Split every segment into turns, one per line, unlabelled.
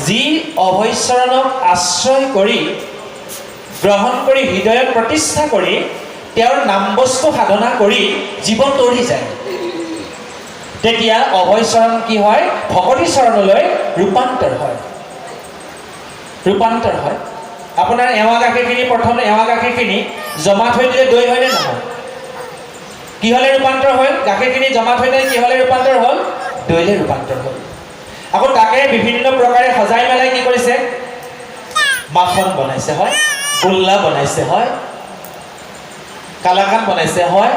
যি অভয়চৰণক আশ্ৰয় কৰি গ্ৰহণ কৰি হৃদয়ত প্ৰতিষ্ঠা কৰি তেওঁৰ নামবস্তু সাধনা কৰি জীৱন তৰি যায়, তেতিয়া অভয়চৰণ কি হয়? ভকতি চৰণলৈ ৰূপান্তৰ হয়। ৰূপান্তৰ হয়। আপোনাৰ এৱা গাখীৰখিনি প্ৰথম এৱা গাখীৰখিনি জমা থৈ দিলে দৈ হয়নে নহয়? কি হ'লে ৰূপান্তৰ হ'ল? গাখীৰখিনি জমা থৈ দিলে কি হ'লে ৰূপান্তৰ হ'ল? দৈলে ৰূপান্তৰ হ'ল। আকৌ তাকে বিভিন্ন প্ৰকাৰে সজাই মেলাই কি কৰিছে? মাখন বনাইছে হয়, গোল্লা বনাইছে হয়, কালাকান বনাইছে হয়,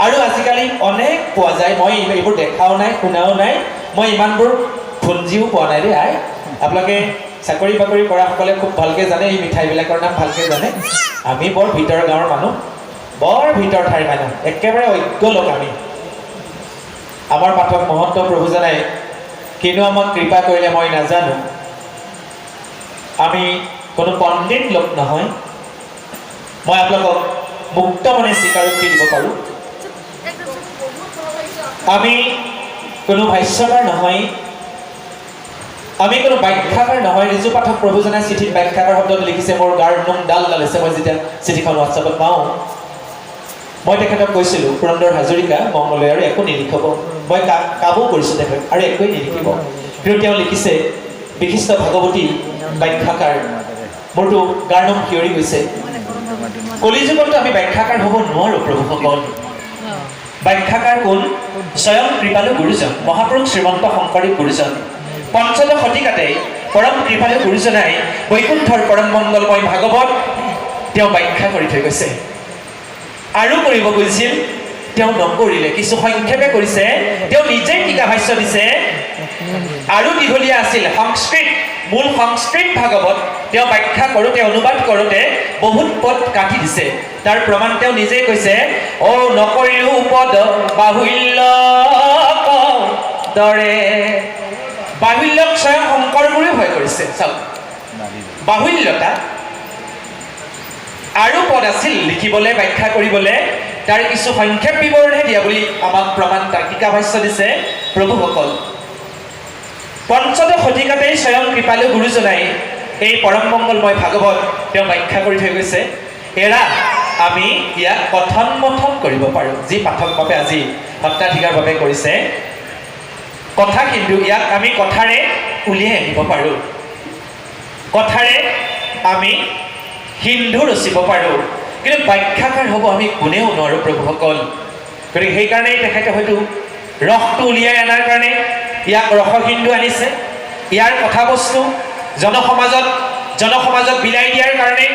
আৰু আজিকালি অনেক পোৱা যায়। মই এইবোৰ দেখাও নাই, শুনাও নাই, মই ইমানবোৰ ভুঞ্জিও পোৱা নাই দেই। আই আপোনালোকে চাকৰি বাকৰি কৰাসকলে খুব ভালকৈ জানে, এই মিঠাইবিলাকৰ নাম ভালকৈ জানে। আমি বৰ ভিতৰ গাঁৱৰ মানুহ, বৰ ভিতৰ ঠাইৰ মানুহ, একেবাৰে অজ্ঞ লোক আমি। আমাৰ পাঠক মহন্ত প্ৰভুজনাই কিনো আমাক কৃপা কৰিলে মই নাজানো। আমি কোনো পণ্ডিত লোক নহয়। মই আপোনালোকক মুক্ত মনে স্বীকাৰোক্তি দিব পাৰোঁ, আমি কোনো ভাষ্যকাৰ নহয়, আমি কোনো ব্যাখ্যাকাৰ নহয়। ৰিজু পাঠক প্ৰভুজনাই চিঠিত ব্যাখ্যাকাৰ শব্দটো লিখিছে, মোৰ গাৰ নোম ডাল ডালিছে। মই যেতিয়া চিঠিখন হোৱাটছএপত পাওঁ, মই তেখেতক কৈছিলোঁ, পুৰন্দৰ হাজৰিকা মংগলয় আৰু একো নিলিখিব। মই কাবো কৰিছোঁ তেখেতক, আৰু একোৱেই নিলিখিব। কিন্তু তেওঁ লিখিছে, বিশিষ্ট ভাগৱতী ব্যাখ্যাকাৰ। মোৰতো গাৰ নোম শিয়ৰি গৈছে। কলিযুগতো আমি ব্যাখ্যাকাৰ হ'ব নোৱাৰোঁ প্ৰভুসকল। ব্যাখ্যাকাৰ কোন? স্বয়ং কৃপালু গুৰুজন, মহাপুৰুষ শ্ৰীমন্ত শংকৰদেৱ গুৰুজন। পঞ্চদশ শতিকাতে পৰম কৃপালু গুৰুজনাই বৈকুণ্ঠৰ পৰম মংগলময় ভাগৱত তেওঁ ব্যাখ্যা কৰি থৈ গৈছে। আৰু কৰিব খুজিছিল, তেওঁ নকৰিলে। কিছু সংক্ষেপে কৰিছে, তেওঁ নিজেই টীকা ভাষ্য দিছে। আৰু দীঘলীয়া আছিল সংস্কৃত, মূল সংস্কৃত ভাগৱত তেওঁ ব্যাখ্যা কৰোঁতে, অনুবাদ কৰোঁতে বহুত পদ কাটি দিছে। তাৰ প্ৰমাণ তেওঁ নিজেই কৈছে, অ নকৰিলো পদ বাহুল্য দৰে। বাহুল্যক স্বয়ং শংকৰ গুৰুৱে ভয় কৰিছে। চাওক, বাহুল্যতা আৰু পদ আছিল লিখিবলৈ, ব্যাখ্যা কৰিবলৈ, তাৰ কিছু সংক্ষেপ বিৱৰণহে দিয়া বুলি আমাক প্ৰমাণ তাৰ টীকা ভাষ্য দিছে প্ৰভুসকল। পঞ্চদশ শতিকাতেই স্বয়ং কৃপালু গুৰুজনাই এই পৰম মংগলময় ভাগৱত তেওঁ ব্যাখ্যা কৰি থৈ গৈছে। এৰা আমি ইয়াক কথন মথন কৰিব পাৰোঁ, যি পাঠক বাবে আজি সত্ৰাধিকাৰ বাবে কৰিছে কথা, কিন্তু ইয়াক আমি কথাৰে উলিয়াই আনিব পাৰোঁ, কথাৰে আমি সিন্ধু ৰচিব পাৰোঁ, কিন্তু ব্যাখ্যাকাৰ হ'ব আমি কোনেও নোৱাৰোঁ প্ৰভুসকল। গতিকে সেইকাৰণেই তেখেতে হয়তো ৰসটো উলিয়াই অনাৰ কাৰণে ইয়াক ৰসসিন্ধু আনিছে। ইয়াৰ কথাবস্তু জনসমাজত বিলাই দিয়াৰ কাৰণে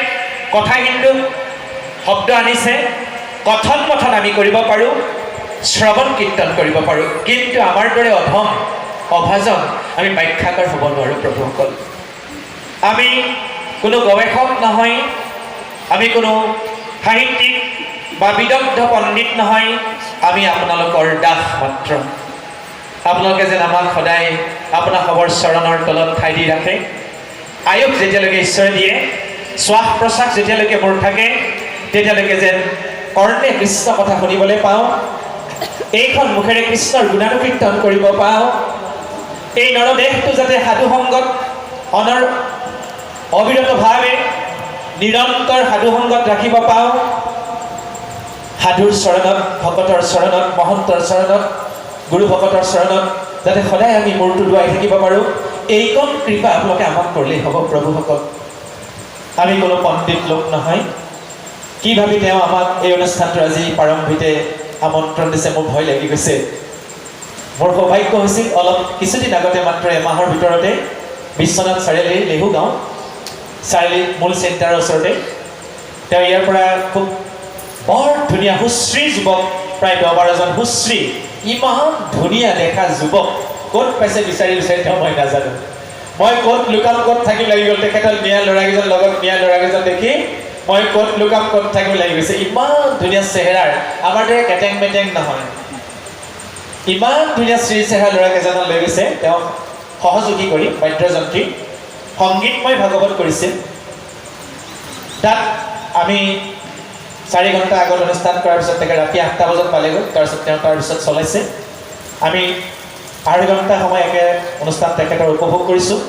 কথা হিন্দু শব্দ আনিছে। কথন মথন আমি কৰিব পাৰোঁ, শ্ৰৱণ কীৰ্তন কৰিব পাৰোঁ, কিন্তু আমাৰ দৰে অধম অভাজন আমি ব্যাখ্যাকাৰ হ'ব নোৱাৰোঁ প্ৰভুসকল। আমি কোনো গৱেষক নহয়, আমি কোনো সাহিত্যিক বা বিদগ্ধ পণ্ডিত নহয়, আমি আপোনালোকৰ দাস মাত্ৰ। আপোনালোকে যেন আমাক সদায় আপোনাৰ খবৰ চৰণৰ তলত ঠাই দি ৰাখে। আয়ুস যেতিয়ালৈকে ঈশ্বৰে দিয়ে, শ্বাস প্ৰশ্বাস যেতিয়ালৈকে মোৰ থাকে, তেতিয়ালৈকে যেন কৰ্ণে কৃষ্ণ কথা শুনিবলৈ পাওঁ, এইখন মুখেৰে কৃষ্ণৰ গুণানুকীৰ্তন কৰিব পাওঁ, এই নৰদেহটো যাতে সাধু সংগত অবিৰতভাৱে নিৰন্তৰ সাধু সংগত ৰাখিব পাওঁ, সাধুৰ চৰণত, ভকতৰ চৰণত, মহন্তৰ চৰণত, গুৰু ভকতৰ চৰণত যাতে সদায় আমি মূৰটো দুৱাই থাকিব পাৰোঁ, এইকণ কৃপা আপোনালোকে আমাক কৰিলেই হ'ব প্ৰভুসকল। আমি কোনো পণ্ডিত লোক নহয়। কি ভাবি তেওঁ আমাক এই অনুষ্ঠানটো আজি প্ৰাৰম্ভিতে আমন্ত্ৰণ দিছে, মোৰ ভয় লাগি গৈছে। মোৰ সৌভাগ্য হৈছিল, অলপ কিছুদিন আগতে মাত্ৰ এমাহৰ ভিতৰতে বিশ্বনাথ চাৰিআলিৰ লেহু গাঁও, চাৰিআলি মূল চেণ্টাৰৰ ওচৰতে তেওঁ ইয়াৰ পৰা খুব বৰ ধুনীয়া সুশ্ৰী যুৱক, প্ৰায় 10-12জন সুশ্ৰী, ইমান ধুনীয়া দেখা যুৱক ক'ত পাইছে বিচাৰি বিচাৰি তেওঁ মই নাজানো। মই ক'ত লুকাম ক'ত থাকিম লাগি গ'ল। তেখেতৰ নিয়া ল'ৰাকেইজন লগত নিয়া ল'ৰাকেইজন দেখি মই ক'ত লুকাম ক'ত থাকিম লাগি গৈছে। ইমান ধুনীয়া চেহেৰাৰ, আমাৰ দৰে কেটেং মেটেং নহয়, ইমান ধুনীয়া শ্ৰী চেহেৰা ল'ৰাকেইজনক লৈ গৈছে তেওঁ সহযোগী কৰি, বাদ্যযন্ত্ৰী সংগীতময় ভাগৱত কৰিছিল। তাত আমি 4 ঘণ্টা আগত অনুষ্ঠান কৰাৰ পিছত তেখেত ৰাতি 8টা বজাত পালেগৈ। তাৰপিছত তেওঁ তাৰপিছত চলাইছে। আমি 8 ঘণ্টা সময় একে অনুষ্ঠান তেখেতৰ উপভোগ কৰিছোঁ।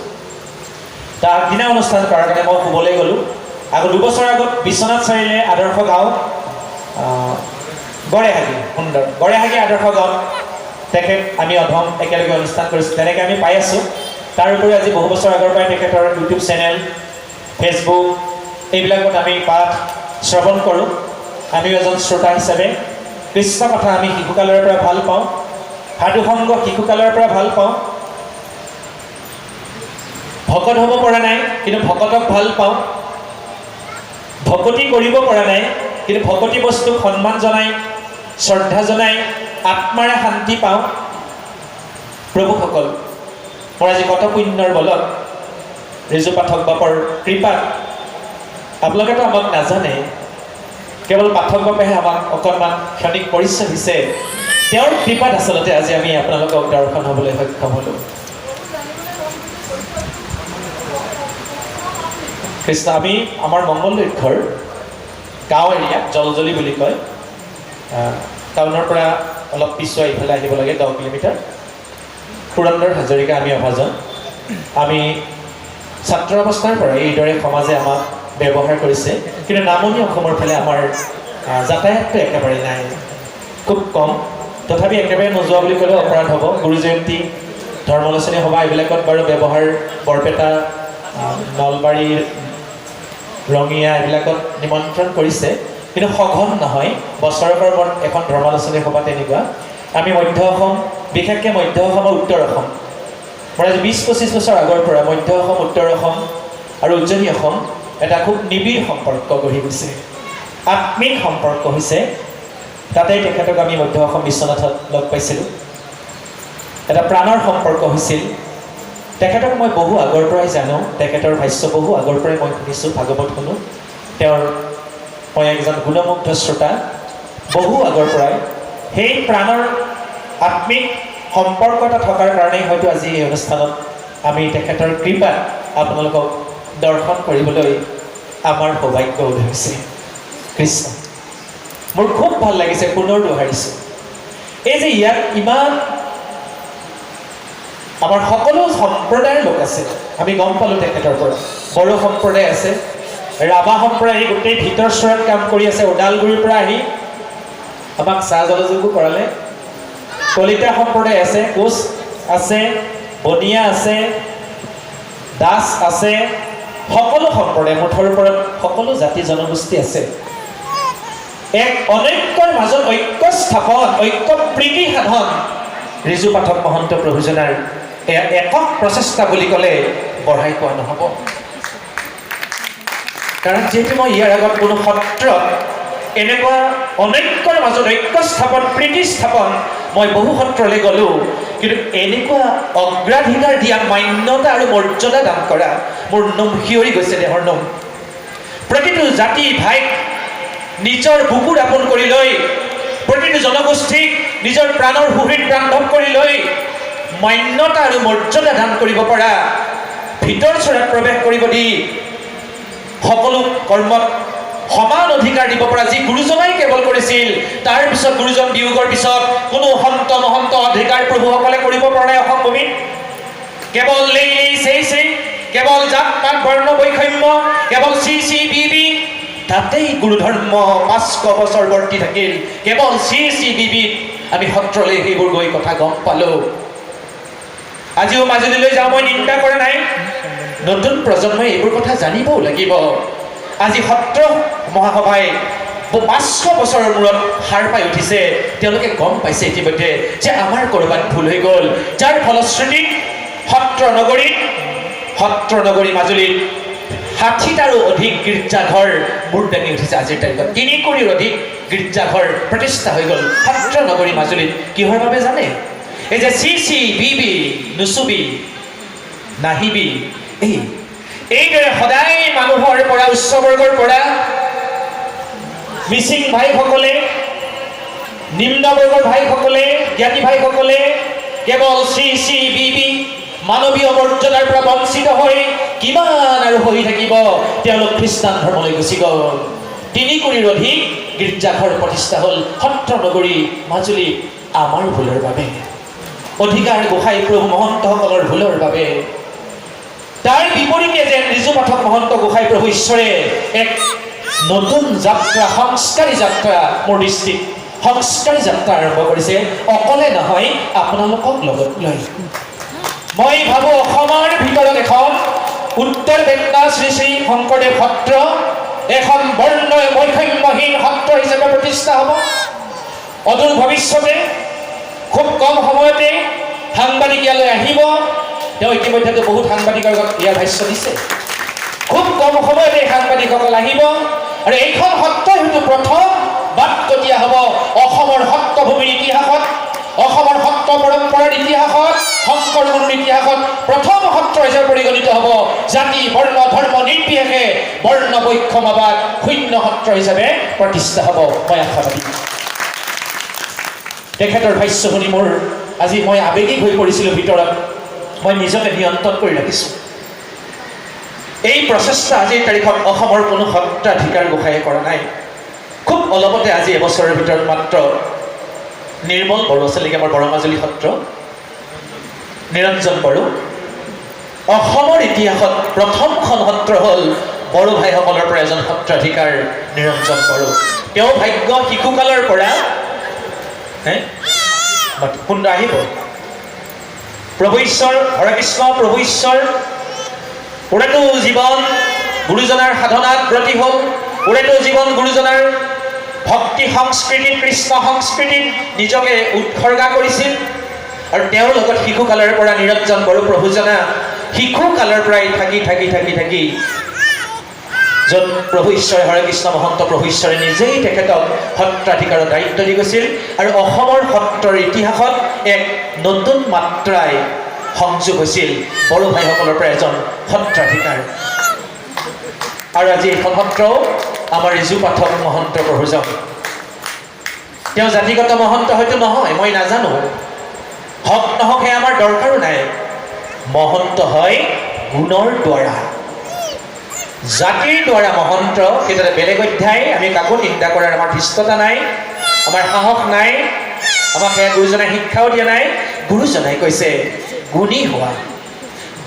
তাৰ আগদিনা অনুষ্ঠান কৰাৰ কাৰণে মই শুবলৈ গ'লোঁ। আগত 2 বছৰ আগত বিশ্বনাথ চাৰিআলিৰ আদৰ্শ গাঁও গড়েহাগি সুন্দৰ গড়েহাগি আদৰ্শ গাঁৱত তেখেত আমি অধম একেলগে অনুষ্ঠান কৰিছোঁ, তেনেকৈ আমি পাই আছোঁ। তাৰ উপৰি আজি বহু বছৰ আগৰ পৰাই তেখেতৰ ইউটিউব চেনেল, ফেচবুক এইবিলাকত আমি পাঠ শ্ৰৱণ কৰোঁ। আমিও এজন শ্ৰোতা হিচাপে কৃষ্ণ কথা আমি শিশুকালৰ পৰা ভাল পাওঁ, সাধু সংগ শিশুকালৰ পৰা ভাল পাওঁ। ভকত হ'ব পৰা নাই কিন্তু ভকতক ভাল পাওঁ, ভকতি কৰিব পৰা নাই কিন্তু ভকতি বস্তুক সন্মান জনাই শ্ৰদ্ধা জনাই আত্মাৰে শান্তি পাওঁ। প্ৰভুসকল, মোৰ আজি কত পুণ্যৰ বলত ৰিজু পাঠক বাপৰ কৃপাত, আপোনালোকেতো আমাক নাজানে, কেৱল পাঠক বাপেহে আমাক অকণমান ক্ষণিক পৰিচয় দিছে। তেওঁৰ কৃপাত আচলতে আজি আমি আপোনালোকক দৰ্শন হ'বলৈ সক্ষম হ'লোঁ। কৃষ্ণ, আমি আমাৰ মংগলদৈৰ গাঁও এৰিয়া জলজলি বুলি কয়, টাউনৰ পৰা অলপ পিছুৱাই ইফালে আহিব লাগে 10 কিলোমিটাৰ। পুৰন্দৰ হাজৰিকা আমি অভাজন। আমি ছাত্ৰ অৱস্থাৰ পৰা এইদৰে সমাজে আমাক ব্যৱহাৰ কৰিছে, কিন্তু নামনি অসমৰ ফালে আমাৰ যাতায়াতটো একেবাৰে নাই, খুব কম। তথাপি একেবাৰে নোযোৱা বুলি ক'লেও অপৰাধ হ'ব। গুৰু জয়ন্তী, ধৰ্মালোচনী সভা এইবিলাকত বাৰু ব্যৱহাৰ, বৰপেটা, নলবাৰী, ৰঙিয়া এইবিলাকত নিমন্ত্ৰণ কৰিছে, কিন্তু সঘন নহয়। বছৰেকৰ মূৰত এখন ধৰ্মালোচনী সভা তেনেকুৱা। আমি মধ্য অসম, বিশেষকৈ মধ্য অসম আৰু উত্তৰ অসম, মোৰ আজি 20-25 বছৰ আগৰ পৰা মধ্য অসম, উত্তৰ অসম আৰু উজনি অসম এটা খুব নিবিড় সম্পৰ্ক গঢ়ি গৈছে, আত্মিক সম্পৰ্ক হৈছে। তাতেই তেখেতক আমি মধ্য অসম বিশ্বনাথত লগ পাইছিলোঁ, এটা প্ৰাণৰ সম্পৰ্ক হৈছিল। তেখেতক মই বহু আগৰ পৰাই জানো, তেখেতৰ ভাষ্য বহু আগৰ পৰাই মই শুনিছোঁ, ভাগৱত শুনো। মই একজন গুণমুগ্ধ শ্ৰোতা বহু আগৰ পৰাই। সেই প্ৰাণৰ আত্মিক সম্পৰ্ক এটা থকাৰ কাৰণেই হয়তো আজি এই অনুষ্ঠানত আমি তেখেতৰ কৃপাত আপোনালোকক দৰ্শন কৰিবলৈ আমাৰ সৌভাগ্য হৈছে। কৃষ্ণ, মোৰ খুব ভাল লাগিছে, পুনৰ দোহাৰিছোঁ, এই যে ইয়াত ইমান আমাৰ সকলো সম্প্ৰদায়ৰ লোক আছে। আমি গম পালোঁ তেখেতৰ পৰা। বড়ো সম্প্ৰদায় আছে, ৰাভা সম্প্ৰদায় আহি গোটেই ভিতৰ চোৰাত কাম কৰি আছে, ওদালগুৰিৰ পৰা আহি আমাক চাহ জলযোগো কৰালে। কলিতা সম্প্ৰদায় আছে, কোচ আছে, বনিয়া আছে, দাস আছে, সকলো সম্প্ৰদায়, মুঠৰ ওপৰত সকলো জাতি জনগোষ্ঠী আছে। এক অনৈক্যৰ মাজত ঐক্য স্থাপন, ঐক্য প্ৰীতি সাধন ৰিজু পাঠক মহন্ত প্ৰভুজনাৰ এয়া একক প্ৰচেষ্টা বুলি ক'লে বঢ়াই কোৱা নহ'ব। কাৰণ যিহেতু মই ইয়াৰ আগত কোনো সত্ৰত এনেকুৱা অনৈক্যৰ মাজত ঐক্য স্থাপন, প্ৰীতি স্থাপন মই বহু সত্ৰলৈ গ'লোঁ, কিন্তু এনেকুৱা অগ্ৰাধিকাৰ দিয়া, মান্যতা আৰু মৰ্যাদা দান কৰা মোৰ নোম শিয়ৰি গৈছে, দেহৰ নোম। প্ৰতিটো জাতি ভাইক নিজৰ বুকুৰ আপোন কৰি লৈ, প্ৰতিটো জনগোষ্ঠীক নিজৰ প্ৰাণৰ সুহৃদ বান্ধৱ কৰি লৈ মান্যতা আৰু মৰ্যাদা দান কৰিব পৰা, ভিতৰ চৰাত প্ৰৱেশ কৰিব দি সকলো কৰ্মত সমান অধিকাৰ দিব পৰা যি গুৰুজনাই কেৱল কৰিছিল, তাৰ পিছত গুৰুজন বিয়োগৰ পিছত কোনো সন্ত মহন্ত অধিকাৰ প্ৰভুসকলে কৰিব পৰা নাই অসম ভূমিত। কেৱল সেই কেৱল জাত পাত বৰ্ণ বৈষম্য, কেৱল বি তাতেই গুৰুধৰ্ম 500 বছৰ বৰ্তি থাকিল। কেৱল বিবিত আমি সত্ৰলৈ সেইবোৰ গৈ কথা গম পালোঁ। আজিও মাজুলীলৈ যাওঁ, মই নিন্দা কৰা নাই, নতুন প্ৰজন্মই এইবোৰ কথা জানিবও লাগিব। আজি সত্ৰ মহাসভাই 500 বছৰৰ মূৰত সাৰ পাই উঠিছে, তেওঁলোকে গম পাইছে ইতিমধ্যে যে আমাৰ ক'ৰবাত ভুল হৈ গ'ল, যাৰ ফলশ্ৰুতিত সত্ৰ নগৰী মাজুলীত 60টাৰো অধিক গীৰ্জাঘৰ মূৰ দাঙি উঠিছে। আজিৰ তাৰিখত 3 কোটিৰ অধিক গীৰ্জাঘৰ প্ৰতিষ্ঠা হৈ গ'ল সত্ৰ নগৰী মাজুলীত। কিহৰ বাবে জানে? এই যে বিবি নুচুবি নাহিবি, এইদৰে সদায় মানুহৰ পৰা, উচ্চবৰ্গৰ পৰা মিচিং ভাইসকলে, নিম্নবৰ্গৰ ভাইসকলে, জ্ঞাতি ভাইসকলে কেৱল বিবি মানৱীয় মৰ্যাদাৰ পৰা বঞ্চিত হৈ কিমান আৰু হৈ থাকিব, তেওঁলোক খ্ৰীষ্টান ধৰ্মলৈ গুচি গ'ল। 3 কোটিৰ অধিক গীৰ্জাঘৰ প্ৰতিষ্ঠা হ'ল সত্ৰ নগৰী মাজুলী আমাৰ ভুলৰ বাবে, অধিকাৰ গোসাঁই প্ৰভু মহন্তসকলৰ ভুলৰ বাবে। তাৰ বিপৰীতে যেন ৰিজু পাঠক মহন্ত গোসাঁই প্ৰভু ঈশ্বৰে এক নতুন যাত্ৰা সংস্কাৰী যাত্ৰা মোৰ দৃষ্টিত সংস্কাৰী যাত্ৰা আৰম্ভ কৰিছে অকলে নহয় আপোনালোকক লগত লৈ মই ভাবো অসমৰ ভিতৰত এখন উত্তৰ বেটনা শ্ৰী শ্ৰী শংকৰদেৱ সত্ৰ এখন বৰ্ণ বৈষম্যহীন সত্ৰ হিচাপে প্ৰতিষ্ঠা হ'ব অদূৰ ভৱিষ্যতে খুব কম সময়তে সাংবাদিক ইয়ালৈ আহিব তেওঁ ইতিমধ্যে বহুত সাংবাদিকৰ আগত ইয়াৰ ভাষ্য দিছে খুব কম সময়তে সাংবাদিকসকল আহিব আৰু এইখন সত্ৰ হয়তো প্ৰথম বাটকটীয়া হ'ব অসমৰ সত্ৰভূমিৰ ইতিহাসত অসমৰ সত্ৰ পৰম্পৰাৰ ইতিহাসত শংকৰ গুৰুৰ ইতিহাসত প্ৰথম সত্ৰ হিচাপে পৰিগণিত হ'ব জাতি বৰ্ণ ধৰ্ম নিৰ্বিশেষে বৰ্ণ বৈষম্যবাদ শূন্য সত্ৰ হিচাপে প্ৰতিষ্ঠা হ'ব মই আশাবাদী তেখেতৰ ভাষ্য শুনি মোৰ আজি মই আৱেগিক হৈ পৰিছিলোঁ ভিতৰত মই নিজকে নিয়ন্ত্ৰণ কৰি ৰাখিছোঁ এই প্ৰচেষ্টা আজিৰ তাৰিখত অসমৰ কোনো সত্ৰাধিকাৰ গোসাঁইয়ে কৰা নাই খুব অলপতে আজি এবছৰৰ ভিতৰত মাত্ৰ নিৰ্মল বড়ো চেলিকে আমাৰ বৰমাজুলী সত্ৰ নিৰঞ্জন বড়ো অসমৰ ইতিহাসত প্ৰথমখন সত্ৰ হ'ল বড়ো ভাইসকলৰ পৰা এজন সত্ৰাধিকাৰ নিৰঞ্জন বড়ো তেওঁ ভাগ্য শিশুকালৰ পৰা সুন্দৰ আহিব প্ৰভু ঈশ্বৰ হৰে কৃষ্ণ প্ৰভু ঈশ্বৰ ওৰেতো জীৱন গুৰুজনাৰ সাধনাত ব্ৰতী হ'ল ওৰেতো জীৱন গুৰুজনাৰ ভক্তি সংস্কৃতিত কৃষ্ণ সংস্কৃতিত নিজকে উৎসৰ্গা কৰিছিল আৰু তেওঁৰ লগত শিশুকালৰ পৰা নিৰঞ্জন বড়ো প্ৰভুজনা শিশুকালৰ পৰাই থাকি য'ত প্ৰভু ঈশ্বৰে হৰে কৃষ্ণ মহন্ত প্ৰভু ঈশ্বৰে নিজেই তেখেতক সত্ৰাধিকাৰৰ দায়িত্ব দি গৈছিল আৰু অসমৰ সত্ৰৰ ইতিহাসত এক নতুন মাত্ৰাই সংযোগ হৈছিল বড়ো ভাইসকলৰ পৰা এজন সত্ৰাধিকাৰ আৰু আজি এইখন সত্ৰও আমাৰ ৰিজু পাঠক মহন্ত প্ৰভুজন তেওঁ জাতিগত মহন্ত হয়তো নহয় মই নাজানো হক নহওক সেয়া আমাৰ দৰকাৰো নাই মহন্ত হয় গুণৰ দ্বাৰা জাতিৰ দ্বাৰা মহন্ত সেইটো বেলেগ অধ্যায় আমি কাকো নিন্দা কৰাৰ আমাৰ ধৃষ্টতা নাই আমাৰ সাহস নাই আমাক সেয়া গুৰুজনাই শিক্ষাও দিয়া নাই গুৰুজনাই কৈছে গুণী হোৱা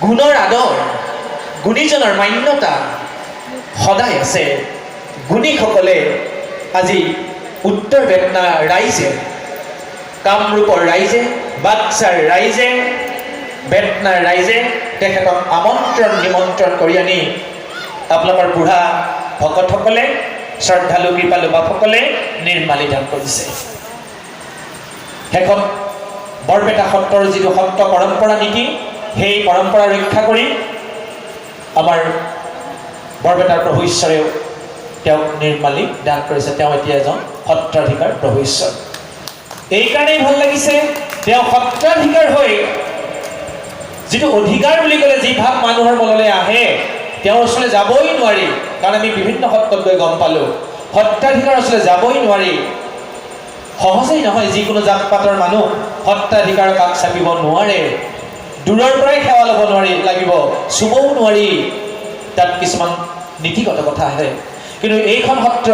গুণৰ আদৰ গুণীজনৰ মান্যতা সদায় আছে গুণীসকলে আজি উত্তৰ বেটনা ৰাইজে কামৰূপৰ ৰাইজে বাক্সাৰ ৰাইজে বেটনাৰ ৰাইজে তেখেতক আমন্ত্ৰণ নিমন্ত্ৰণ কৰি আনি আপোনালোকৰ বুঢ়া ভকতসকলে শ্ৰদ্ধালু কৃপালু বাপসকলে নিৰ্মালি দান কৰিছে শেষত বৰপেটা সত্ৰৰ যিটো সত্ৰ পৰম্পৰা নীতি সেই পৰম্পৰা ৰক্ষা কৰি আমাৰ বৰপেটাৰ প্ৰভু ঈশ্বৰেও তেওঁক নিৰ্মালি দান কৰিছে তেওঁ এতিয়া এজন সত্ৰাধিকাৰ প্ৰভু ঈশ্বৰ এইকাৰণেই ভাল লাগিছে তেওঁ সত্ৰাধিকাৰ হৈ যিটো অধিকাৰ বুলি ক'লে যি ভাৱ মানুহৰ মনলৈ আহে তেওঁৰ ওচৰলৈ যাবই নোৱাৰি কাৰণ আমি বিভিন্ন সত্ৰত গৈ গম পালোঁ সত্ৰাধিকাৰ ওচৰলৈ যাবই নোৱাৰি সহজেই নহয় যিকোনো জাত পাতৰ মানুহ সত্ৰাধিকাৰৰ কাষ চাপিব নোৱাৰে দূৰৰ পৰাই সেৱা ল'ব নোৱাৰি লাগিব চুবও নোৱাৰি তাত কিছুমান নীতিগত কথা আহে কিন্তু এইখন সত্ৰ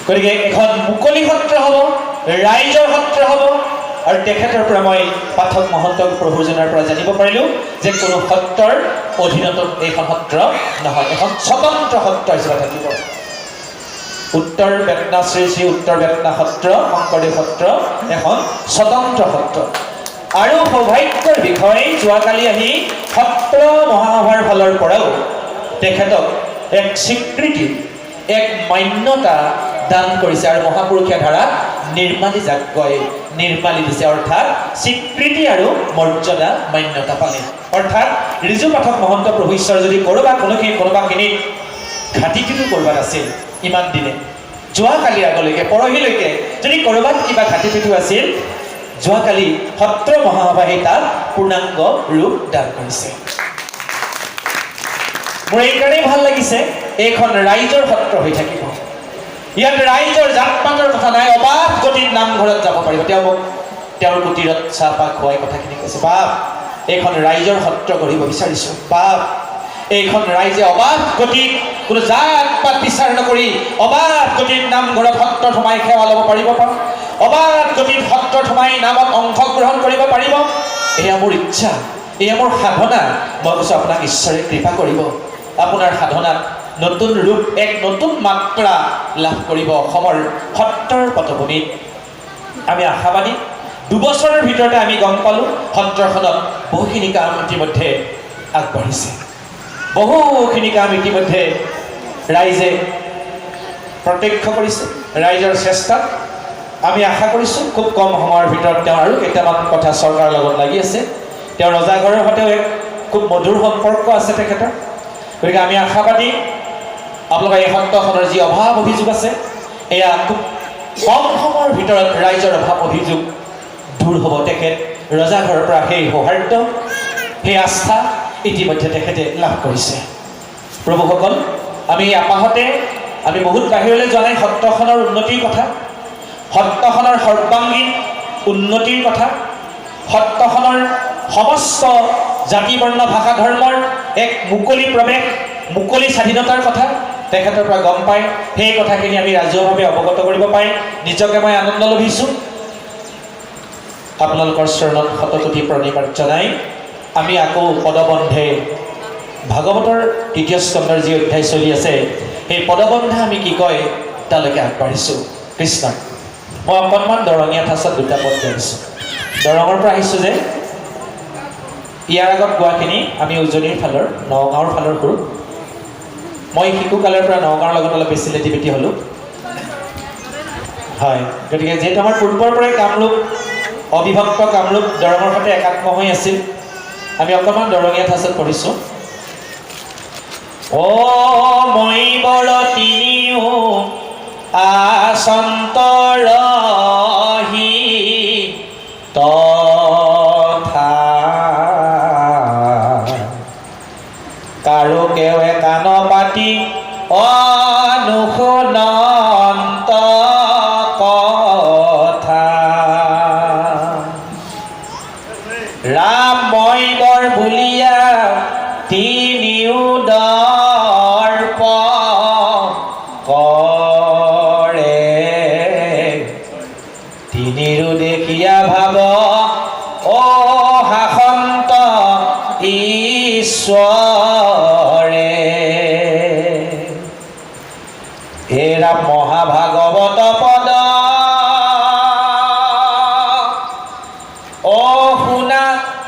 গতিকে এখন মুকলি সত্ৰ হ'ব ৰাইজৰ সত্ৰ হ'ব আৰু তেখেতৰ পৰা মই পাঠক মহন্ত প্ৰভুজনাৰ পৰা জানিব পাৰিলোঁ যে কোনো সত্ৰৰ অধীনত এইখন সত্ৰ নহয় এখন স্বতন্ত্ৰ সত্ৰ হিচাপে থাকিব উত্তৰ বেটনা শ্ৰী শ্ৰী উত্তৰ বেটনা সত্ৰ শংকৰদেৱ সত্ৰ এখন স্বতন্ত্ৰ সত্ৰ আৰু সৌভাগ্যৰ বিষয় যোৱাকালি আহি সত্ৰ মহাসভাৰ ফালৰ পৰাও তেখেতক এক স্বীকৃতি এক মান্যতা দান কৰিছে আৰু মহাপুৰুষীয়া ধাৰা নিৰ্মালি যাগকৈ নিৰ্মালি দিছে অৰ্থাৎ স্বীকৃতি আৰু মৰ্যাদা মান্যতা পালে অৰ্থাৎ ৰিজু পাঠক মহন্ত প্ৰভু ঈশ্বৰ যদি কোনোবাখিনিত ঘাটিটোতো কৰবাত আছিল ইমান দিনে যোৱাকালিৰ আগলৈকে পৰহিলৈকে যদি কৰবাত কিবা ঘাটিটোতো আছিল যোৱাকালি সত্ৰ মহাসভাই তাত পূৰ্ণাংগ ৰূপ দান কৰিছে মোৰ এইকাৰণেই ভাল লাগিছে এইখন ৰাইজৰ সত্ৰ হৈ থাকিব ইয়াত ৰাইজৰ জাত পাতৰ কথা নাই অবাধ গতিত নামঘৰত যাব পাৰিব তেওঁ মোক তেওঁৰ কুটিৰত চাহপাত খোৱাই কথাখিনি কৈছে বাপ এইখন ৰাইজৰ সত্ৰ কৰিব বিচাৰিছোঁ বাপ এইখন ৰাইজে অবাধ গতিত কোনো জাত পাত বিচাৰ নকৰি অবাধ গতিত নামঘৰত সত্ৰত সোমাই সেৱা ল'ব পাৰিব অবাধ গতিত সত্ৰত সোমাই নামত অংশগ্ৰহণ কৰিব পাৰিব এয়া মোৰ ইচ্ছা, এয়া মোৰ সাধনা। মই কৈছোঁ আপোনাক ঈশ্বৰে কৃপা কৰিব, আপোনাৰ সাধনাত নতুন ৰূপ, এক নতুন মাত্ৰা লাভ কৰিব অসমৰ সত্ৰৰ পটভূমিত। আমি আশাবাদী। 2 বছৰৰ ভিতৰতে আমি গম পালোঁ সত্ৰখনত বহুখিনি কাম ইতিমধ্যে আগবাঢ়িছে, বহুখিনি কাম ইতিমধ্যে ৰাইজে প্ৰত্যক্ষ কৰিছে। ৰাইজৰ চেষ্টাত আমি আশা কৰিছোঁ খুব কম সময়ৰ ভিতৰত তেওঁ আৰু কেইটামান কথা চৰকাৰৰ লগত লাগি আছে। তেওঁ ৰজাঘৰৰ সৈতেও এক খুব মধুৰ সম্পৰ্ক আছে তেখেতৰ। গতিকে আমি আশাবাদী আপোনালোকৰ এই সত্ৰখনৰ যি অভাৱ অভিযোগ আছে, এয়া খুব কম সময়ৰ ভিতৰত ৰাইজৰ অভাৱ অভিযোগ দূৰ হ'ব। তেখেত ৰজাঘৰৰ পৰা সেই সৌহাৰ্দ্য, সেই আস্থা ইতিমধ্যে তেখেতে লাভ কৰিছে। প্ৰভুসকল, আমি আপাহতে আমি বহুত বাহিৰলৈ যোৱা নাই সত্ৰখনৰ উন্নতিৰ কথা, সত্ৰখনৰ সৰ্বাংগীন উন্নতিৰ কথা, সত্ৰখনৰ সমস্ত জাতি বৰ্ণ ভাষা ধৰ্মৰ এক মুকলি প্ৰৱেশ, মুকলি স্বাধীনতাৰ কথা তেখেতৰ পৰা গম পায়। সেই কথাখিনি আমি ৰাজহুৱাভাৱে অৱগত কৰিব পাই নিজকে মই আনন্দ লভিছোঁ। আপোনালোকৰ চৰণত শতকোটি প্ৰণিপাত জনাই আমি আকৌ পদবন্ধে ভাগৱতৰ 3য় স্কন্ধৰ যি অধ্যায় চলি আছে, সেই পদবন্ধে আমি কি কয় তালৈকে আগবাঢ়িছোঁ। কৃষ্ণ। মই অকণমান দৰঙীয়া ঠাচত 2টা পদ গাইছোঁ। দৰঙৰ পৰা আহিছোঁ যে ইয়াৰ আগত গোৱাখিনি আমি উজনিৰ ফালৰ নগাঁৱৰ ফালৰ কৰোঁ। মই শিশুকালৰ পৰা নগাঁৱৰ লগত অলপ বেছি লেটি-পেটি হ'লোঁ। হয়, গতিকে যিহেতু আমাৰ পূৰ্বৰ পৰাই কামৰূপ, অবিভক্ত কামৰূপ দৰঙৰ সৈতে একাত্ম হৈ আছিল, আমি অকণমান দৰঙীয়া ঠাচত পঢ়িছোঁ। অ মই বৰ তিনিও আচন্তৰহি তথা কাৰো কেৱে কাণ পাতি অনুশুনন্ত কথা। ৰাম মই বৰ বুলিয়া তিনিও দৰ্প কৰে, তিনিৰো দেখিয়া ভাব অ শাসন্ত ঈশ্বৰে। হে ৰাম মহাভাগৱত পদ অ শুনা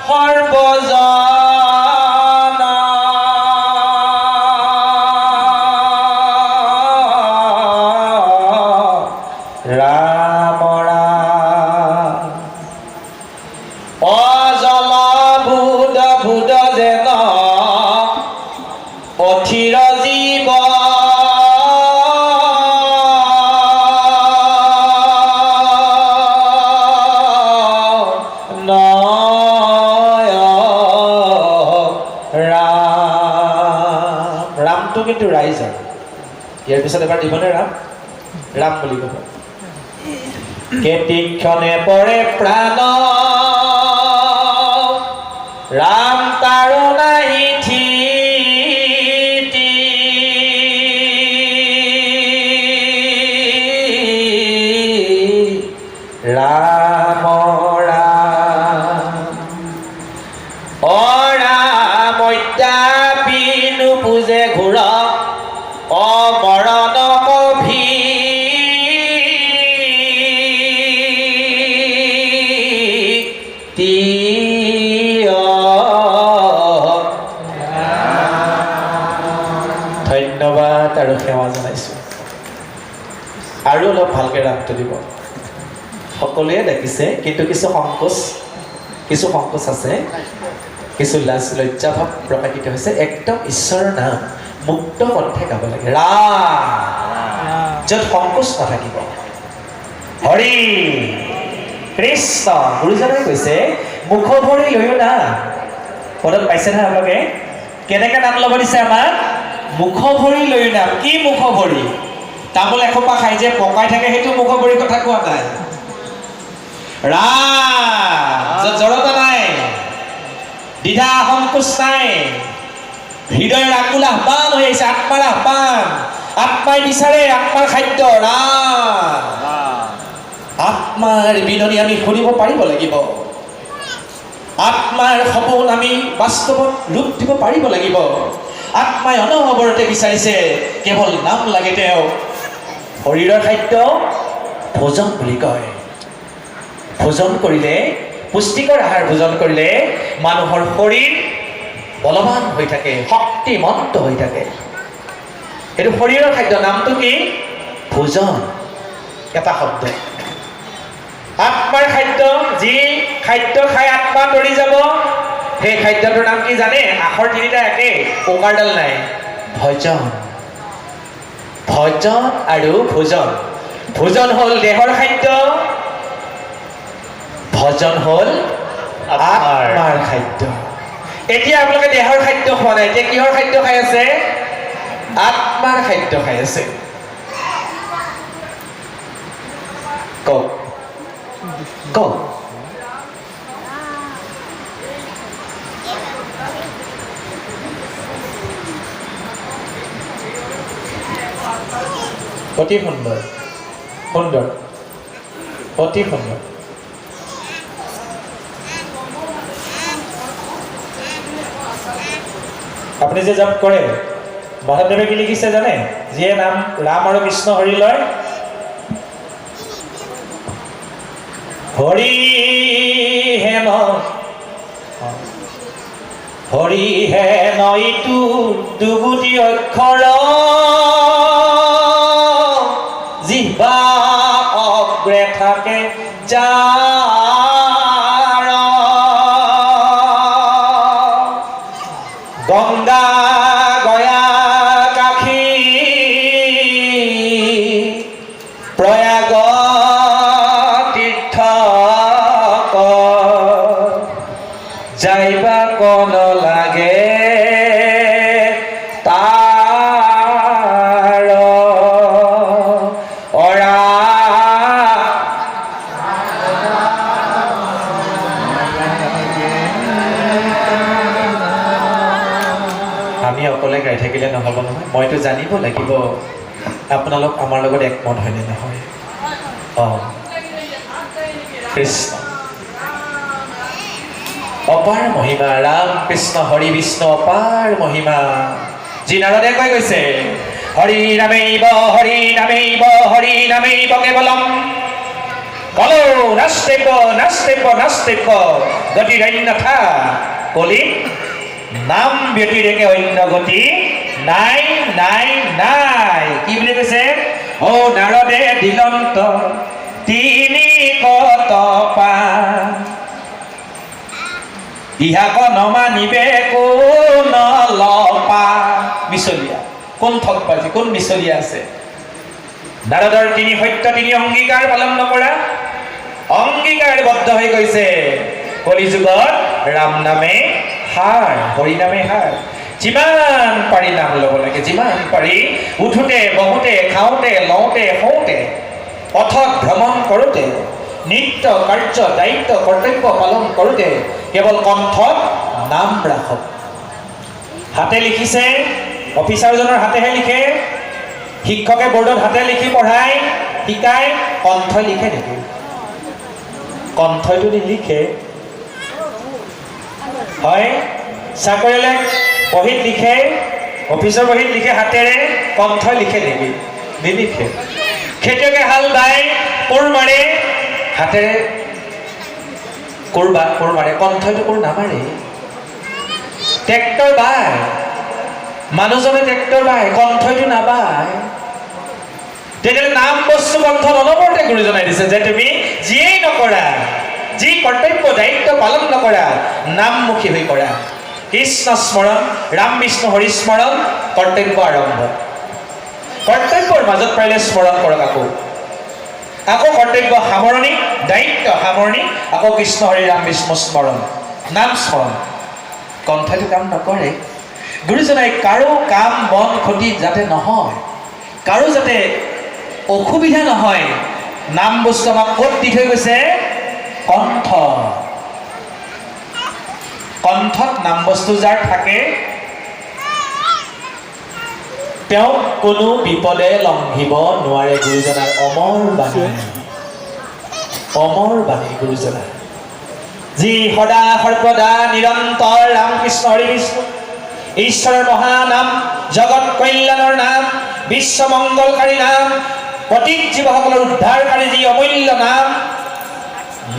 সৰ্বজন, ৰাম ৰাম অজল ভূত ভূত যেন অথিৰ জীৱ ৰামটো কিন্তু ৰাইজৰ। ইয়াৰ পিছত এবাৰ দিবনে ৰাম? ৰাম বুলি ক'ব। কেতিক্ষণে পৰে প্ৰাণ ৰাম তাৰো নাহি থিতি, ৰাম ৰাম অ ৰাম অদ্যাপি নুপুজে ঘোৰ অমৰণ কভি, ধন্যবাদ আৰু সেৱা জনাইছোঁ। আৰু অলপ ভালকৈ ৰাগটো দিব। সকলোৱে দেখিছে, কিন্তু কিছু সংকোচ আছে, কিছু লাজ লজ্জাভাৱ প্ৰকাশিত হৈছে। একদম ঈশ্বৰৰ নাম মুক্ত কণ্ঠে গাব লাগে। ৰাম, য'ত সংকোচ নাথাকিব। হৰি কৃষ্ণ। গুৰুজনে কৈছে মুখ ভৰি লৈও না। পদত পাইছে নহয় আপোনালোকে? কেনেকৈ নাম ল'ব দিছে আমাক? মুখ ভৰি লৈও নাম। কি মুখ ভৰি? তামোল এসোপা খাই যে পকাই থাকে সেইটো মুখ ভৰিৰ কথা কোৱা নাই। ৰাম, য'ত জড়তা নাই, দ্বিধা সংকোচ নাই, হৃদয়ৰ আকুল আহ্বান হৈ আহিছে, আত্মাৰ আহ্বান। আত্মাই বিচাৰে আত্মাৰ খাদ্য। ৰাম, আত্মাৰ বিননি আমি শুনিব পাৰিব লাগিব। আত্মাৰ সপোন আমি বাস্তৱত ৰূপ দিব পাৰিব লাগিব। আত্মাই অনবৰতে বিচাৰিছে কেৱল নাম লাগে তেওঁ। শৰীৰৰ খাদ্য ভোজন বুলি কয়। ভোজন কৰিলে, পুষ্টিকৰ আহাৰ ভোজন কৰিলে মানুহৰ শৰীৰ বলৱান হৈ থাকে, শক্তিমন্ত হৈ থাকে। এইটো শৰীৰৰ খাদ্য। নামটো কি? ভোজন, এটা শব্দ। আত্মাৰ খাদ্য, যি খাদ্য খাই আত্মা তৰি যাব, সেই খাদ্যটোৰ নাম কি জানে? আখৰ তিনিটা একে, ওকাৰডাল নাই। ভজন। ভজন আৰু ভোজন। ভোজন হ'ল দেহৰ খাদ্য, ভজন হ'ল আত্মাৰ খাদ্য। এতিয়া আপোনালোকে দেহৰ খাদ্য খোৱা নাই, এতিয়া কিহৰ খাদ্য খাই আছে? আত্মাৰ খাদ্য খাই আছে। কওক কওক। অতি সুন্দৰ, সুন্দৰ, অতি সুন্দৰ। আপুনি যে জপ কৰে, মাধৱদেৱে কি লিখিছে জানে? যিয়ে নাম ৰাম আৰু কৃষ্ণ হৰি লয়, হৰি হে ন, হৰি হে নইটো দুগুটি অক্ষৰ, জিহ্বা অগ্ৰে থাকে যাৰ, গংগা গয়া কাশী প্ৰয়াগ তীৰ্থ যাইবা কন লাগে তাৰ অৰা। আমি অকলে গাই থাকিলে নহ'ব নহয়, মইতো জানিব লাগিব আপোনালোক আমাৰ লগত একমত হয়নে নহয়। কৃষ্ণ অপাৰ মহিমা, ৰাম কৃষ্ণ হৰি বিষ্ণু অপাৰ মহিমা। যি নাৰদে কৈ গৈছে, হৰি নামেইব হৰি নামেইব হৰি নামেইব কেৱলম, কলো নাস্তেব নাস্তেব নাস্তেব গতিৰন্যথা, কলি নাম ব্যতিৰেকে অন্য গতি নাই নাই নাই। কি বুলি কৈছে? অ নাৰদে দিলন্ত তিনি কত পা, ইহাক নমানিবে কোন লপা। মিছলীয়া, কোন ঠগবাজি, কোন মিছলীয়া আছে? নাৰদৰ তিনি সত্য, তিনি অংগীকাৰ পালন নকৰা, অংগীকাৰবদ্ধ হৈ গৈছে। কলিযুগত ৰাম নামে সাৰ, হৰি নামে সাৰ। যিমান পাৰি নাম ল'ব লাগে, যিমান পাৰি উঠোতে বহোতে খাওঁতে লওঁতে শুওঁতে পথত ভ্ৰমণ কৰোঁতে নিত্য কাৰ্য দায়িত্ব কৰ্তব্য পালন কৰোঁতে কেৱল কণ্ঠত নাম ৰাখক। হাতে লিখিছে, অফিচাৰজনৰ হাতেহে লিখে, শিক্ষকে বৰ্ডত হাতে লিখি পঢ়াই শিকায়, কণ্ঠই লিখে নেকি? কণ্ঠইটো নিলিখে। হয়, চাকৰিয়ালে বহীত লিখে, অফিচৰ বহীত লিখে হাতেৰে, কণ্ঠই লিখে নেকি? নিলিখে। খেতিয়কে হাল বাই কোৰ মাৰে, হাতেৰে কোৰ মাৰে, কণ্ঠইটো কোৰ নামাৰে। ট্ৰেক্টৰ বাই, মানুহজনে ট্ৰেক্টৰ বাই, কণ্ঠইটো নাবায়। তেতিয়াহ'লে নাম বস্তু কণ্ঠত অনবৰতে গুৰু জনাই দিছে যে তুমি যিয়েই নকৰা, যি কৰ্তব্য দায়িত্ব পালন নকৰা, নামমুখী হৈ কৰা। কৃষ্ণ স্মৰণ, ৰাম বিষ্ণু হৰি স্মৰণ, কৰ্তব্য আৰম্ভ। কৰ্তব্যৰ মাজত পাৰিলে স্মৰণ কৰক, আকৌ কৰ্তব্য সামৰণি, দায়িত্ব সামৰণি, আকৌ কৃষ্ণ হৰি ৰাম বিষ্ণু স্মৰণ, নাম স্মৰণ। কণ্ঠইটো কাম নকৰে। গুৰুজনাই কাৰো কাম বন ক্ষতি যাতে নহয়, কাৰো যাতে অসুবিধা নহয়, নাম বস্তু আমাক ক'ত দি থৈ গৈছে? কণ্ঠ। কণ্ঠত নাম বস্তু যাৰ থাকে তেওঁ কোনো বিপদে লংঘিব নোৱাৰে। গুৰুজনাৰ অমৰ বাণী, অমৰ বাণী গুৰুজনাৰ। যি সদা সৰ্বদা নিৰন্তৰ ৰাম কৃষ্ণ হৰি বিষ্ণু ঈশ্বৰৰ মহানাম, জগত কল্যাণৰ নাম, বিশ্ব মংগলকাৰী নাম, প্ৰতীক জীৱসকলৰ উদ্ধাৰকাৰী যি অমূল্য নাম,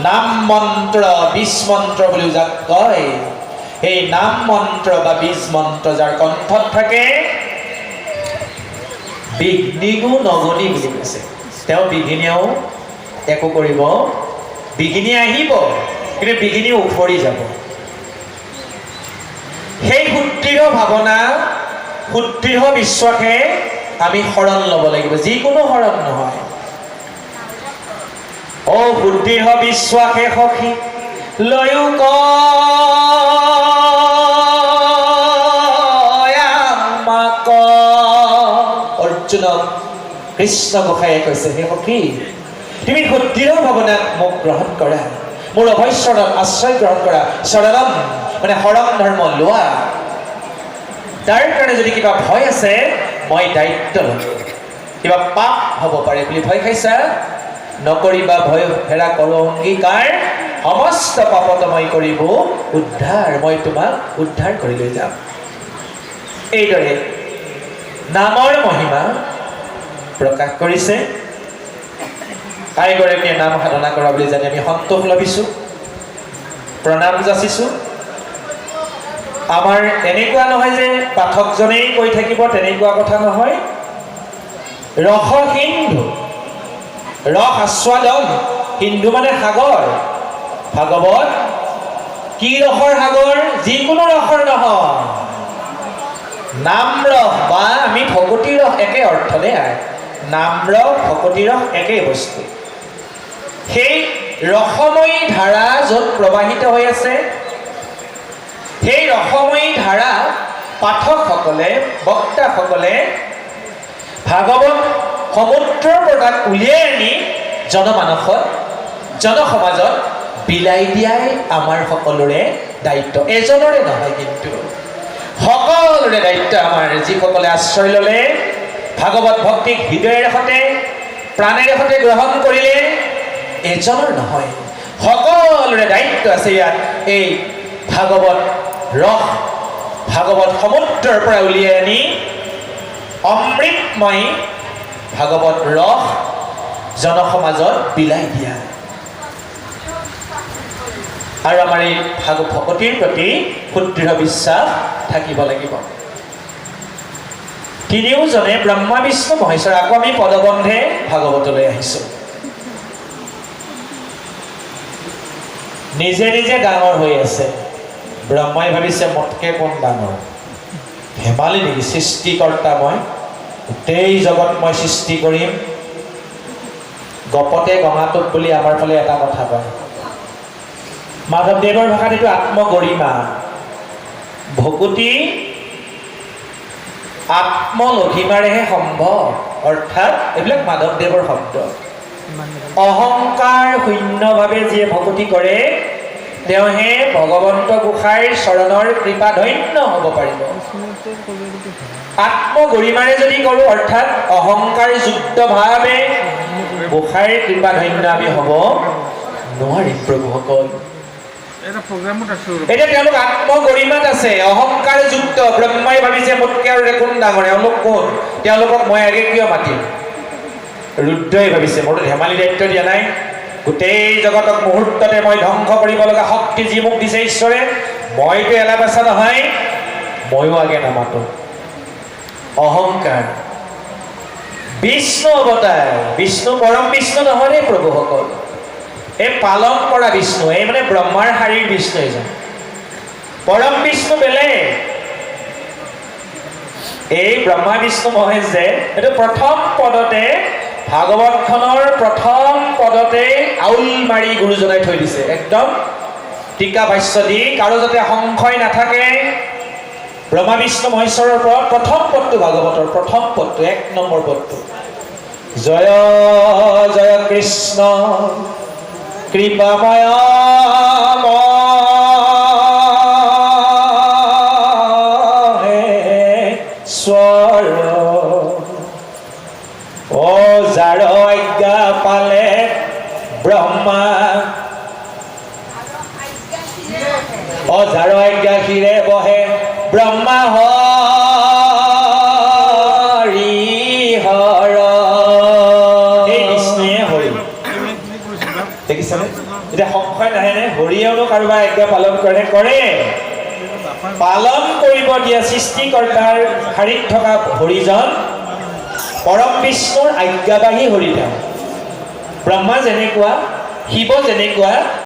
নাম মন্ত্ৰ বীজ মন্ত্ৰ বুলি যাক কয়, এই নাম মন্ত্ৰ বা বীজ মন্ত্ৰ যাৰ কণ্ঠত থাকে বিঘ্নিগো নগনি বুলি কৈছে। তেওঁ বিঘিনিয়েও একো কৰিব, বিঘিনি আহিব কিন্তু বিঘিনি উফৰি যাব। সেই সুদৃঢ় ভাৱনা, সুদৃঢ় বিশ্বাসে আমি শৰণ ল'ব লাগিব, যিকোনো শৰণ নহয়। অ সুদৃঢ় বিশ্বাসে সখী লৈও আমাক, অৰ্জুনক কৃষ্ণ গোসাঁইয়ে কৈছে, হে সখী তুমি সুদৃঢ় ভাৱনাত মোক গ্ৰহণ কৰা, মোৰ অভয় চৰণত আশ্ৰয় গ্ৰহণ কৰা। শৰণম মানে শৰণ ধৰ্ম লোৱা। তাৰ কাৰণে যদি কিবা ভয় আছে মই দায়িত্ব ল'ম। কিবা পাপ হ'ব পাৰে বুলি ভয় খাইছা, নকৰিবা, ভয় হেৰা কৰো অংগীকাৰ, সমস্ত পাপত মই কৰিব উদ্ধাৰ, মই তোমাক উদ্ধাৰ কৰি লৈ যাম। এইদৰে নামৰ মহিমা প্ৰকাশ কৰিছে। আইগৰাকীয়ে নাম সাধনা কৰা বুলি জানি আমি সন্তোষ লভিছোঁ, প্ৰণাম যাচিছোঁ। আমাৰ এনেকুৱা নহয় যে পাঠকজনেই কৈ থাকিব, তেনেকুৱা কথা নহয়। ৰস সিন্ধু, ৰস আস্বাদন, সিন্ধু মানে সাগৰ। ভাগৱত কি ৰসৰ সাগৰ? যিকোনো ৰসৰ নহয়, নাম ৰস বা আমি ভকতি ৰস, একে অৰ্থ দে। নাম ৰস ভকতি ৰস একেই বস্তু। সেই ৰসময়ী ধাৰা য'ত প্ৰবাহিত হৈ আছে, সেই ৰসময়ী ধাৰা পাঠকসকলে, বক্তাসকলে ভাগৱত সমুদ্ৰৰ পৰা উলিয়াই আনি জনমানসত, জনসমাজত বিলাই দিয়াই আমাৰ সকলোৰে দায়িত্ব। এজনৰে নহয় কিন্তু সকলোৰে দায়িত্ব আমাৰ। যিসকলে আশ্ৰয় ল'লে, ভাগৱত ভক্তিক হৃদয়েৰে সতে প্ৰাণেৰে সতে গ্ৰহণ কৰিলে, এজনৰ নহয়, সকলোৰে দায়িত্ব আছে ইয়াত। এই ভাগৱত ৰস, ভাগৱত সমুদ্ৰৰ পৰা উলিয়াই আনি অমৃতময় ভাগৱত ৰস জনসমাজত বিলাই দিয়া। আৰু আমাৰ এই ভকতিৰ প্ৰতি সুদৃঢ় বিশ্বাস থাকিব লাগিব। তিনিওজনে ব্ৰহ্মা বিষ্ণু মহেশ্বৰ। আকৌ আমি পদবন্ধে ভাগৱতলৈ আহিছোঁ। নিজে নিজে ডাঙৰ হৈ আছে। ব্ৰহ্মাই ভাবিছে মোতকে কোন ডাঙৰ, ধেমালি নেকি, সৃষ্টিকৰ্তা মই, গোটেই জগত মই সৃষ্টি কৰিম। গপতে গঙাটোত বুলি আমাৰ ফালে এটা কথা কয়। মাধৱদেৱৰ ভাষাত এইটো আত্মগৰিমা। ভকুতি আত্মলঘিমাৰেহে সম্ভৱ, অৰ্থাৎ এইবিলাক মাধৱদেৱৰ শব্দ। অহংকাৰ শূন্যভাৱে যিয়ে ভকতি কৰে তেওঁহে ভগৱন্ত গোসাঁইৰ চৰণৰ কৃপা ধন্য হ'ব পাৰিব। আত্মগৰিমাৰে যদি কৰোঁ, অৰ্থাৎ অহংকাৰ যুক্তভাৱে গোসাঁইৰ কৃপা ধন্য আমি হ'ব নোৱাৰিম। প্ৰভুসকল এতিয়া তেওঁলোক আত্মগৰিমাত আছে, অহংকাৰ যুক্ত। ব্ৰহ্মাই ভাবিছে মোতকে আৰু দেখোন ডাঙৰ, এওঁলোক কোন, তেওঁলোকক মই আগে কিয় মাতিম। ৰুদ্ৰই ভাবিছে মোৰতো ধেমালি দায়িত্ব দিয়া নাই, গোটেই জগতক মুহূৰ্ততে মই ধ্বংস কৰিব লগা শক্তি যি মোক দিছে ঈশ্বৰে, মইতো এলা পেচা নহয়, ময়ো আগে নামাতো। অহংকাৰ। বিষ্ণু অৱতাৰ, বিষ্ণু পৰম বিষ্ণু নহয় দেই প্ৰভুসকল, এই পালন কৰা বিষ্ণু, এই মানে ব্ৰহ্মাৰ শাৰীৰ বিষ্ণু এজন। পৰম বিষ্ণু বেলেগ। এই ব্ৰহ্মা বিষ্ণু মহেশ যে, এইটো প্ৰথম পদতে, ভাগৱতখনৰ প্ৰথম পদতে আউল মাৰি গুৰুজনাই থৈ দিছে, একদম টিকা ভাষ্য দি, কাৰো যাতে সংশয় নাথাকে। ব্ৰহ্মা বিষ্ণু মহেশ্বৰৰ ওপৰত প্ৰথম পদটো, ভাগৱতৰ প্ৰথম পদটো, 1 নম্বৰ পদটো, জয় জয় কৃষ্ণ কৃপাময় মহেশ্বৰ, ও যাৰ আজ্ঞা পালে ব্ৰহ্মা, অজাৰ আজ্ঞাশীৰে বহে ব্ৰহ্মা হৰি হৰ। এই বিষ্ণুয়ে হৰি। দেখিছেনে? এতিয়া সংশয় নাহেনে? হৰিয়েওনো কাৰোবাৰ আজ্ঞা পালন কৰে? কৰে। পালন কৰিব দিয়া সৃষ্টিকৰ্তাৰ শাৰীত থকা হৰিজন পৰম বিষ্ণুৰ আজ্ঞাবাহী হৰি তেওঁ। ব্ৰহ্মা যেনেকুৱা, শিৱ যেনেকুৱা,